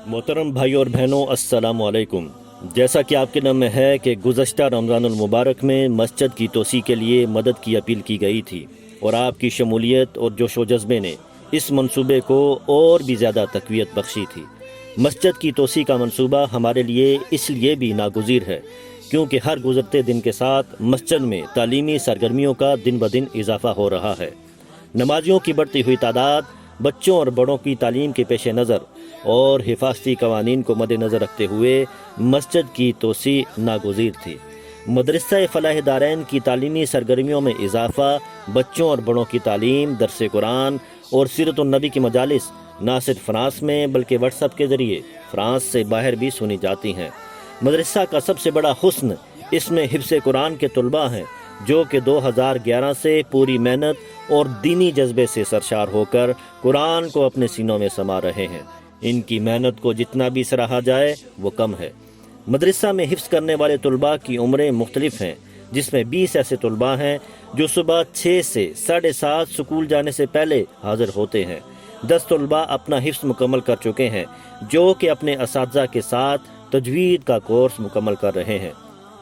محترم بھائیوں اور بہنوں، السلام علیکم۔ جیسا کہ آپ کے نام میں ہے کہ گزشتہ رمضان المبارک میں مسجد کی توسیع کے لیے مدد کی اپیل کی گئی تھی، اور آپ کی شمولیت اور جوش و جذبے نے اس منصوبے کو اور بھی زیادہ تقویت بخشی تھی۔ مسجد کی توسیع کا منصوبہ ہمارے لیے اس لیے بھی ناگزیر ہے کیونکہ ہر گزرتے دن کے ساتھ مسجد میں تعلیمی سرگرمیوں کا دن بدن اضافہ ہو رہا ہے۔ نمازیوں کی بڑھتی ہوئی تعداد، بچوں اور بڑوں کی تعلیم کے پیش نظر اور حفاظتی قوانین کو مد نظر رکھتے ہوئے مسجد کی توسیع ناگزیر تھی۔ مدرسہ فلاح دارین کی تعلیمی سرگرمیوں میں اضافہ، بچوں اور بڑوں کی تعلیم، درس قرآن اور سیرت النبی کی مجالس نہ صرف فرانس میں بلکہ واٹس ایپ کے ذریعے فرانس سے باہر بھی سنی جاتی ہیں۔ مدرسہ کا سب سے بڑا حسن اس میں حفظ قرآن کے طلباء ہیں، جو کہ 2011 سے پوری محنت اور دینی جذبے سے سرشار ہو کر قرآن کو اپنے سینوں میں سما رہے ہیں۔ ان کی محنت کو جتنا بھی سراہا جائے وہ کم ہے۔ مدرسہ میں حفظ کرنے والے طلباء کی عمریں مختلف ہیں، جس میں 20 ایسے طلباء ہیں جو صبح 6 سے 7:30 سکول جانے سے پہلے حاضر ہوتے ہیں۔ 10 طلباء اپنا حفظ مکمل کر چکے ہیں، جو کہ اپنے اساتذہ کے ساتھ تجوید کا کورس مکمل کر رہے ہیں۔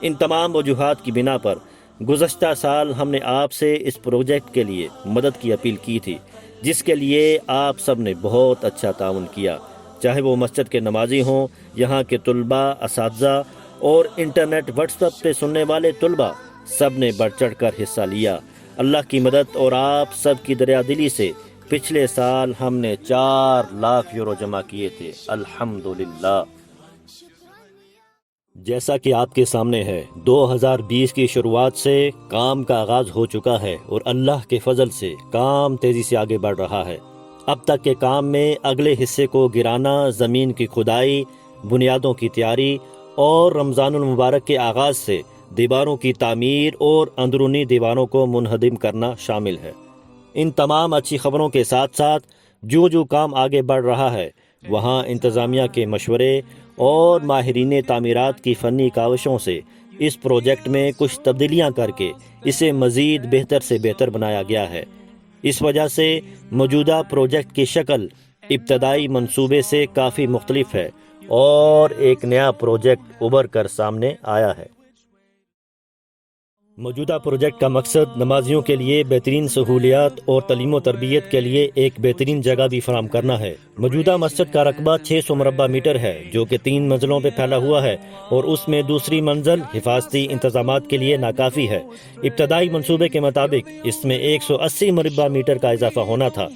ان تمام وجوہات کی بنا پر گزشتہ سال ہم نے آپ سے اس پروجیکٹ کے لیے مدد کی اپیل کی تھی، جس کے لیے آپ سب نے بہت اچھا تعاون کیا، چاہے وہ مسجد کے نمازی ہوں، یہاں کے طلباء، اساتذہ اور انٹرنیٹ واٹس ایپ پہ سننے والے طلباء، سب نے بڑھ چڑھ کر حصہ لیا۔ اللہ کی مدد اور آپ سب کی دریا دلی سے پچھلے سال ہم نے 4 لاکھ یورو جمع کیے تھے، الحمدللہ۔ جیسا کہ آپ کے سامنے ہے، 2020 کی شروعات سے کام کا آغاز ہو چکا ہے اور اللہ کے فضل سے کام تیزی سے آگے بڑھ رہا ہے۔ اب تک کے کام میں اگلے حصے کو گرانا، زمین کی کھدائی، بنیادوں کی تیاری اور رمضان المبارک کے آغاز سے دیواروں کی تعمیر اور اندرونی دیواروں کو منہدم کرنا شامل ہے۔ ان تمام اچھی خبروں کے ساتھ ساتھ جو کام آگے بڑھ رہا ہے، وہاں انتظامیہ کے مشورے اور ماہرین تعمیرات کی فنی کاوشوں سے اس پروجیکٹ میں کچھ تبدیلیاں کر کے اسے مزید بہتر سے بہتر بنایا گیا ہے۔ اس وجہ سے موجودہ پروجیکٹ کی شکل ابتدائی منصوبے سے کافی مختلف ہے اور ایک نیا پروجیکٹ ابھر کر سامنے آیا ہے۔ موجودہ پروجیکٹ کا مقصد نمازیوں کے لیے بہترین سہولیات اور تعلیم و تربیت کے لیے ایک بہترین جگہ بھی فراہم کرنا ہے۔ موجودہ مسجد کا رقبہ 600 مربع میٹر ہے، جو کہ 3 منزلوں پہ پھیلا ہوا ہے، اور اس میں دوسری منزل حفاظتی انتظامات کے لیے ناکافی ہے۔ ابتدائی منصوبے کے مطابق اس میں 180 مربع میٹر کا اضافہ ہونا تھا،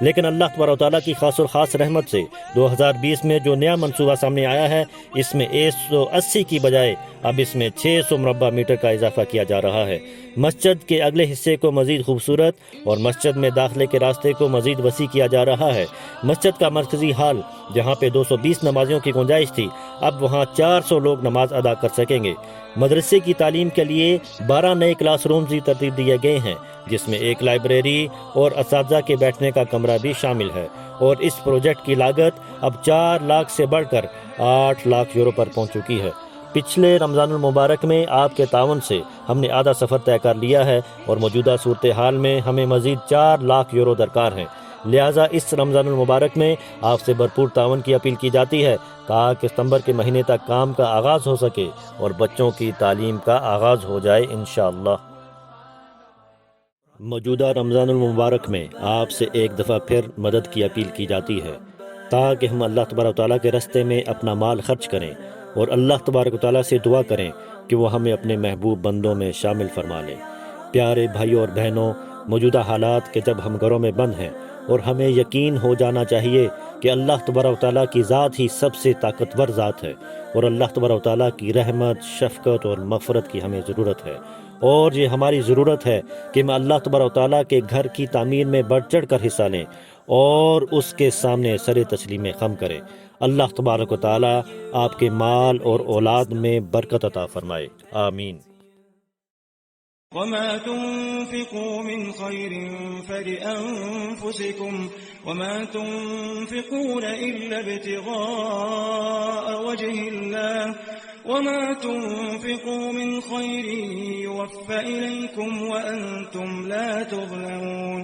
لیکن اللہ تبارک و تعالیٰ کی خاص رحمت سے 2020 میں جو نیا منصوبہ سامنے آیا ہے، اس میں 180 کی بجائے اب اس میں 600 مربع میٹر کا اضافہ کیا جا رہا ہے۔ مسجد کے اگلے حصے کو مزید خوبصورت اور مسجد میں داخلے کے راستے کو مزید وسیع کیا جا رہا ہے۔ مسجد کا مرکزی ہال، جہاں پہ 220 نمازیوں کی گنجائش تھی، اب وہاں 400 لوگ نماز ادا کر سکیں گے۔ مدرسے کی تعلیم کے لیے 12 نئے کلاس رومز بھی ترتیب دیے گئے ہیں، جس میں ایک لائبریری اور اساتذہ کے بیٹھنے کا کمرہ بھی شامل ہے، اور اس پروجیکٹ کی لاگت اب 4 لاکھ سے بڑھ کر 8 لاکھ یورو پر پہنچ چکی ہے۔ پچھلے رمضان المبارک میں آپ کے تعاون سے ہم نے آدھا سفر طے کر لیا ہے، اور موجودہ صورتحال میں ہمیں مزید 4 لاکھ یورو درکار ہیں۔ لہٰذا اس رمضان المبارک میں آپ سے بھرپور تعاون کی اپیل کی جاتی ہے تاکہ ستمبر کے مہینے تک کام کا آغاز ہو سکے اور بچوں کی تعلیم کا آغاز ہو جائے انشاءاللہ۔ موجودہ رمضان المبارک میں آپ سے ایک دفعہ پھر مدد کی اپیل کی جاتی ہے تاکہ ہم اللہ تبارک و تعالیٰ کے راستے میں اپنا مال خرچ کریں، اور اللہ تبارک و تعالیٰ سے دعا کریں کہ وہ ہمیں اپنے محبوب بندوں میں شامل فرما لے۔ پیارے بھائیوں اور بہنوں، موجودہ حالات کے جب ہم گھروں میں بند ہیں اور ہمیں یقین ہو جانا چاہیے کہ اللہ تبارک و تعالیٰ کی ذات ہی سب سے طاقتور ذات ہے، اور اللہ تبارک و تعالیٰ کی رحمت، شفقت اور مغفرت کی ہمیں ضرورت ہے، اور یہ ہماری ضرورت ہے کہ ہم اللہ تبارک و تعالیٰ کے گھر کی تعمیر میں بڑھ چڑھ کر حصہ لیں اور اس کے سامنے سر تسلیم خم کریں۔ اللہ تبارک و تعالیٰ آپ کے مال اور اولاد میں برکت عطا فرمائے، آمین۔ وما تنفقوا من خير فلأنفسكم وما تنفقون إلا ابتغاء وجه الله وما تنفقوا من خير يوفى إليكم وأنتم لا تظلمون۔